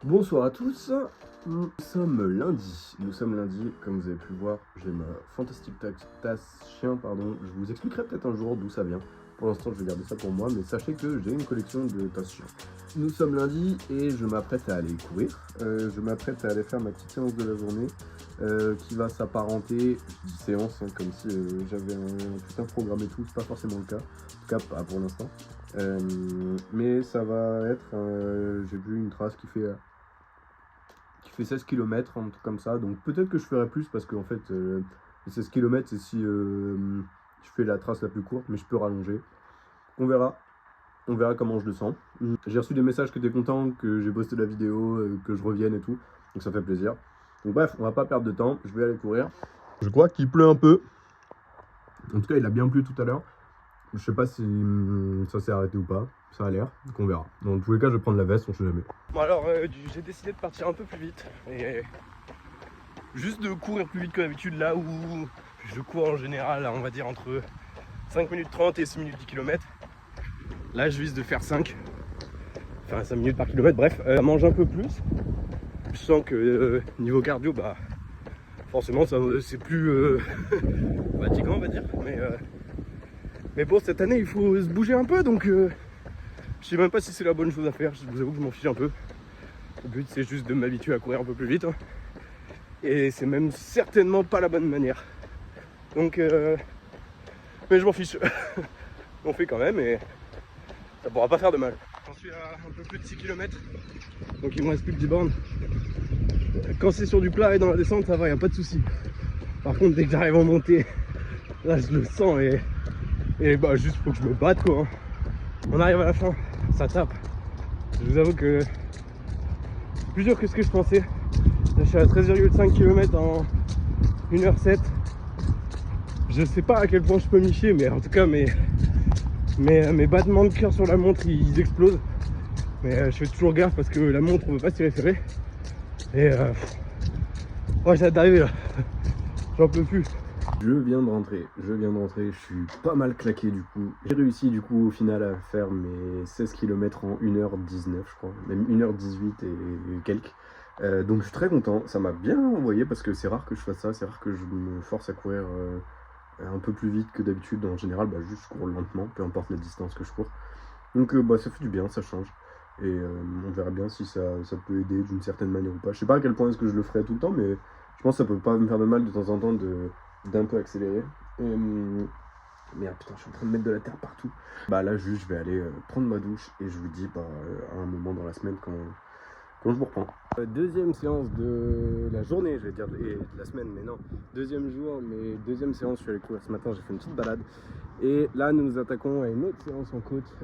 Bonsoir à tous, nous sommes lundi, comme vous avez pu le voir, j'ai ma fantastique tasse chien, je vous expliquerai peut-être un jour d'où ça vient. Pour l'instant je vais garder ça pour moi, mais sachez que j'ai une collection de tasses chiens. Nous sommes lundi et je m'apprête à aller courir, je m'apprête à aller faire ma petite séance de la journée, qui va s'apparenter, je dis séance, comme si j'avais un programme et tout, c'est pas forcément le cas, en tout cas pas pour l'instant. Mais ça va être, j'ai vu une trace qui fait 16 km, un truc comme ça, donc peut-être que je ferai plus parce qu'en fait les 16 km c'est si je fais la trace la plus courte, mais je peux rallonger. On verra comment je le sens. J'ai reçu des messages que t'es content, que j'ai posté la vidéo, que je revienne et tout, donc ça fait plaisir. Donc bref, on va pas perdre de temps, je vais aller courir. Je crois qu'il pleut un peu, en tout cas il a bien plu tout à l'heure. Je sais pas si ça s'est arrêté ou pas, ça a l'air, donc on verra. Dans tous les cas, je vais prendre la veste, on sait jamais. Bon alors, j'ai décidé de partir un peu plus vite et juste de courir plus vite que d'habitude, là où je cours en général, on va dire entre 5 minutes 30 et 6 minutes 10 km. Là, je vise de faire 5 minutes par kilomètre, bref. Mange un peu plus. Je sens que niveau cardio, bah forcément, c'est plus fatigant, on va dire. Mais bon, cette année, il faut se bouger un peu, donc je sais même pas si c'est la bonne chose à faire. Je vous avoue que je m'en fiche un peu. Le but, c'est juste de m'habituer à courir un peu plus vite, hein. Et c'est même certainement pas la bonne manière. Donc, mais je m'en fiche. On fait quand même et ça pourra pas faire de mal. J'en suis à un peu plus de 6 km, donc il me reste plus que 10 bornes. Quand c'est sur du plat et dans la descente, ça va, y a pas de souci. Par contre, dès que j'arrive en montée, là je le sens et bah juste faut que je me batte quoi, hein. On arrive à la fin, ça tape. Je vous avoue que c'est plus dur que ce que je pensais. Là, je suis à 13,5 km en 1h07. Je sais pas à quel point je peux m'y chier, mais en tout cas mes battements de cœur sur la montre ils explosent. Mais je fais toujours gaffe parce que la montre on peut pas s'y référer. Et ouais, j'ai hâte d'arriver là. J'en peux plus. Je viens de rentrer, je suis pas mal claqué du coup. J'ai réussi du coup au final à faire mes 16 km en 1h19 je crois, même 1h18 et quelques. Donc je suis très content, ça m'a bien envoyé parce que c'est rare que je fasse ça, c'est rare que je me force à courir un peu plus vite que d'habitude. En général, juste je cours lentement, peu importe la distance que je cours. Donc ça fait du bien, ça change. Et on verra bien si ça peut aider d'une certaine manière ou pas. Je sais pas à quel point est-ce que je le ferai tout le temps, mais je pense que ça peut pas me faire de mal de temps en temps d'un peu accélérer. Merde, putain, je suis en train de mettre de la terre partout. Là, juste, je vais aller prendre ma douche et je vous dis à un moment dans la semaine quand je vous reprends. Deuxième séance de la journée, je vais dire, et de la semaine, mais non. Deuxième jour, mais deuxième séance, je suis allé courir ce matin, j'ai fait une petite balade. Et là, nous nous attaquons à une autre séance en côte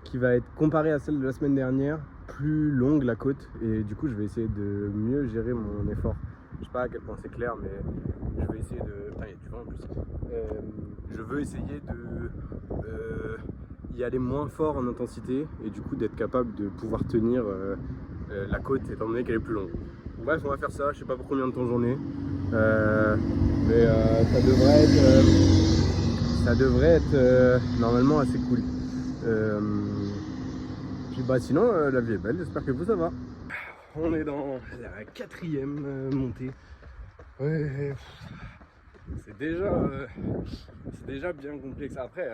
qui va être comparée à celle de la semaine dernière, plus longue la côte. Et du coup, je vais essayer de mieux gérer mon effort. Je sais pas à quel point c'est clair, mais je vais essayer de... Putain, il y a du vent en plus. Je veux essayer de y aller moins fort en intensité et du coup d'être capable de pouvoir tenir la côte étant donné qu'elle est plus longue. Bref, on va faire ça, je sais pas pour combien de temps j'en ai, mais ça devrait être normalement assez cool. Puis sinon la vie est belle, j'espère que vous ça va. On est dans la 4e montée. Ouais, c'est déjà bien complexe. Après,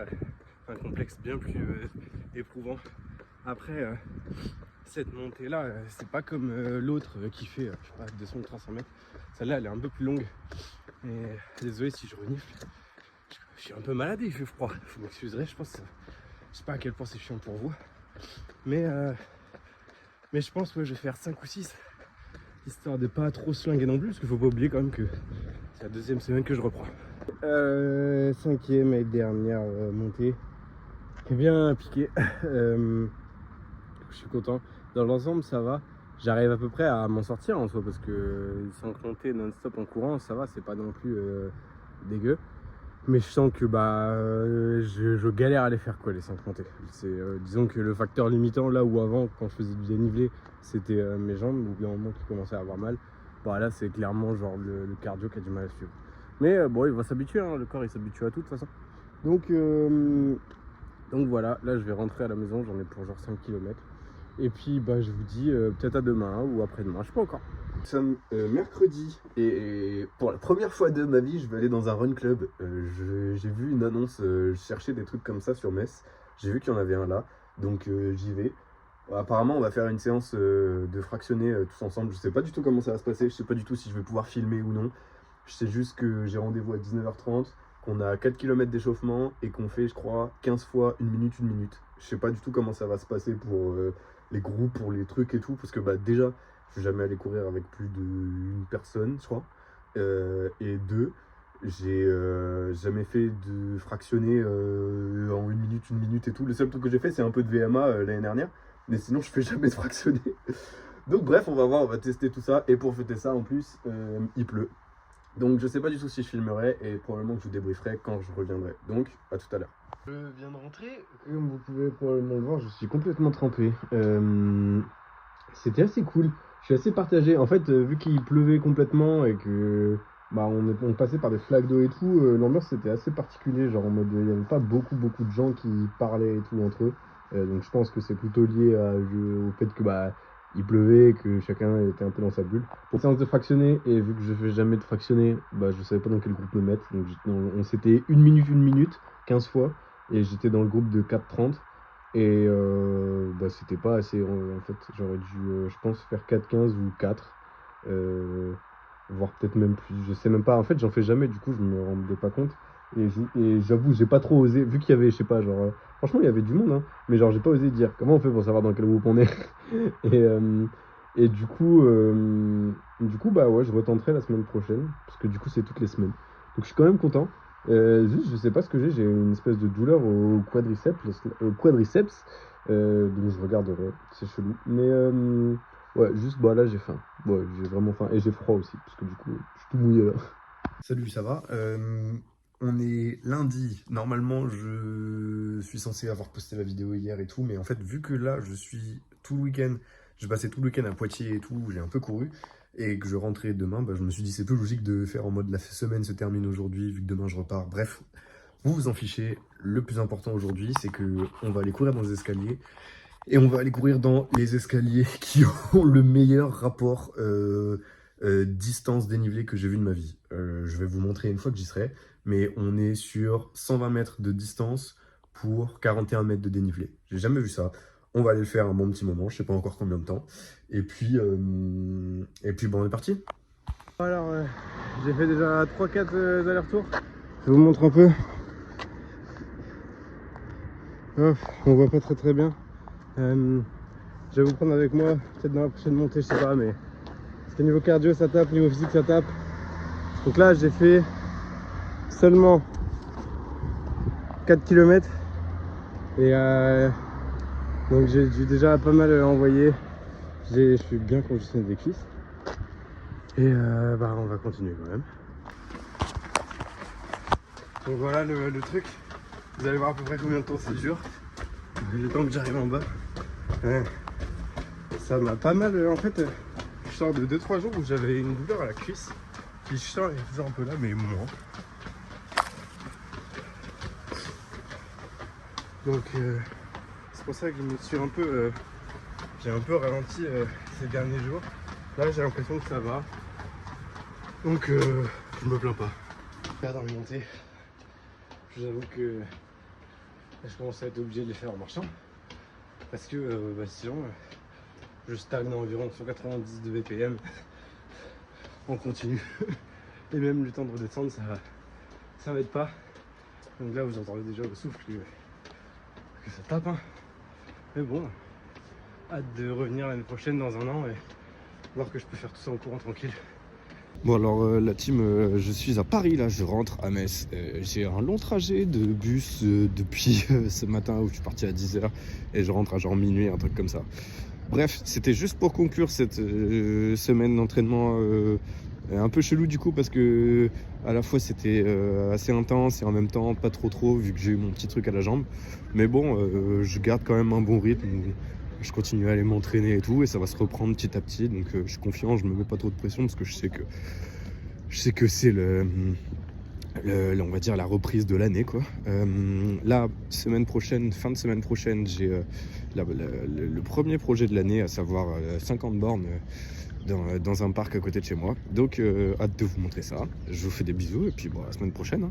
un complexe bien plus éprouvant. Après, cette montée là, c'est pas comme l'autre qui fait, je sais pas, 200-300 mètres. Celle-là, elle est un peu plus longue. Et désolé si je renifle. Je suis un peu malade et il fait froid. Vous m'excuserez, je pense. Je sais pas à quel point c'est chiant pour vous. Mais je pense que je vais faire 5 ou 6. Histoire de pas trop se linguer non plus, parce qu'il faut pas oublier quand même que c'est la deuxième semaine que je reprends. 5e et dernière montée. Qui est bien piqué. Je suis content. Dans l'ensemble, ça va. J'arrive à peu près à m'en sortir en soi, parce que 5 montées non-stop en courant, ça va, c'est pas non plus dégueu. Mais je sens que je galère à les faire quoi, les 5 montées. Disons que le facteur limitant, là où avant quand je faisais du dénivelé c'était mes jambes au bout d'un moment qui commençaient à avoir mal, là c'est clairement genre le cardio qui a du mal à suivre. Mais bon, il va s'habituer, hein, le corps il s'habitue à tout de toute façon. Donc voilà, là je vais rentrer à la maison, j'en ai pour genre 5 km. Et puis bah, je vous dis peut-être à demain ou après-demain, je sais pas encore. Nous sommes mercredi et pour la première fois de ma vie, je vais aller dans un run club. J'ai vu une annonce, je cherchais des trucs comme ça sur Metz. J'ai vu qu'il y en avait un là, donc j'y vais. Apparemment, on va faire une séance de fractionner tous ensemble. Je sais pas du tout comment ça va se passer. Je sais pas du tout si je vais pouvoir filmer ou non. Je sais juste que j'ai rendez-vous à 19h30, qu'on a 4 km d'échauffement et qu'on fait, je crois, 15 fois 1 minute. Je sais pas du tout comment ça va se passer pour les groupes, pour les trucs et tout. Parce que bah, déjà, je suis jamais allé courir avec plus d'une personne, je crois. Et deux, j'ai jamais fait de fractionner en 1 minute et tout. Le seul truc que j'ai fait, c'est un peu de VMA l'année dernière. Mais sinon, je fais jamais de fractionner. Donc bref, on va voir, on va tester tout ça. Et pour fêter ça, en plus, il pleut. Donc je sais pas du tout si je filmerai et probablement que je vous débrieferai quand je reviendrai. Donc à tout à l'heure. Je viens de rentrer. Comme vous pouvez probablement le voir, je suis complètement trempé. C'était assez cool. Je suis assez partagé. En fait, vu qu'il pleuvait complètement et que bah, on passait par des flaques d'eau et tout, l'ambiance c'était assez particulier. Genre en mode, il n'y avait pas beaucoup de gens qui parlaient et tout entre eux. Donc je pense que c'est plutôt lié au fait que bah, il pleuvait et que chacun était un peu dans sa bulle. Pour séance de fractionner, et vu que je fais jamais de fractionner, bah, je savais pas dans quel groupe me mettre. Donc on s'était 1 minute, 15 fois. Et j'étais dans le groupe de 4,30. Et bah, c'était pas assez en fait. J'aurais dû, je pense, faire 4,15 ou 4. Voire peut-être même plus. Je sais même pas. En fait, j'en fais jamais, du coup, je me rendais pas compte. Et j'avoue, j'ai pas trop osé. Vu qu'il y avait, je sais pas, genre. Franchement, il y avait du monde, hein. Mais genre, j'ai pas osé dire comment on fait pour savoir dans quel groupe on est. Et, et du coup, bah ouais, je retenterai la semaine prochaine. Parce que du coup, c'est toutes les semaines. Donc, je suis quand même content. Juste, je sais pas ce que j'ai une espèce de douleur au quadriceps, donc je regarderai, c'est chelou. Mais ouais, juste bah là j'ai faim. Ouais, j'ai vraiment faim et j'ai froid aussi, parce que du coup, je suis tout mouillé là. Salut, ça va? On est lundi. Normalement, je suis censé avoir posté la vidéo hier et tout, mais en fait, vu que là, je suis tout le week-end, j'ai passé tout le week-end à Poitiers et tout, j'ai un peu couru, et que je rentrais demain, bah, je me suis dit c'est plus logique de faire en mode la semaine se termine aujourd'hui, vu que demain je repars. Bref, vous vous en fichez. Le plus important aujourd'hui, c'est que on va aller courir dans les escaliers, et on va aller courir dans les escaliers qui ont le meilleur rapport distance dénivelé que j'ai vu de ma vie. Je vais vous montrer une fois que j'y serai, mais on est sur 120 mètres de distance pour 41 mètres de dénivelé. J'ai jamais vu ça. On va aller le faire un bon petit moment, je sais pas encore combien de temps. Et puis bon, on est parti. Alors, j'ai fait déjà 3-4 allers-retours. Je vous montre un peu. Oh, on voit pas très bien. Je vais vous prendre avec moi, peut-être dans la prochaine montée, je sais pas, mais parce que niveau cardio ça tape, niveau physique ça tape. Donc là j'ai fait seulement 4 km et donc j'ai déjà pas mal envoyé. Je suis bien congestionné des cuisses et bah on va continuer quand même. Donc voilà le truc, vous allez voir à peu près combien de temps ça dure, le temps que j'arrive en bas. Ouais. Ça m'a pas mal en fait, je sors de 2-3 jours où j'avais une douleur à la cuisse qui est toujours un peu là mais moins. Donc c'est pour ça que je me suis un peu j'ai un peu ralenti ces derniers jours. Là j'ai l'impression que ça va, donc je me plains pas. Là dans les montées, je vous avoue que je commence à être obligé de les faire en marchant parce que bah, sinon je stagne à environ 190 de BPM en continu. Et même le temps de redescendre, ça m'aide pas. Donc là vous entendez déjà le souffle que ça tape, hein. Mais bon, hâte de revenir l'année prochaine dans un an et voir que je peux faire tout ça en courant tranquille. Bon alors la team, je suis à Paris là, je rentre à Metz. J'ai un long trajet de bus depuis ce matin où je suis parti à 10h et je rentre à genre minuit, un truc comme ça. Bref, c'était juste pour conclure cette semaine d'entraînement un peu chelou du coup parce que à la fois c'était assez intense et en même temps pas trop vu que j'ai eu mon petit truc à la jambe. Mais bon, je garde quand même un bon rythme. Je continue à aller m'entraîner et tout et ça va se reprendre petit à petit. Donc je suis confiant, je me mets pas trop de pression parce que je sais que c'est on va dire la reprise de l'année quoi. La semaine prochaine, fin de semaine prochaine, j'ai le premier projet de l'année, à savoir 50 bornes dans un parc à côté de chez moi. Donc hâte de vous montrer ça. Je vous fais des bisous et puis bon, à la semaine prochaine. Hein.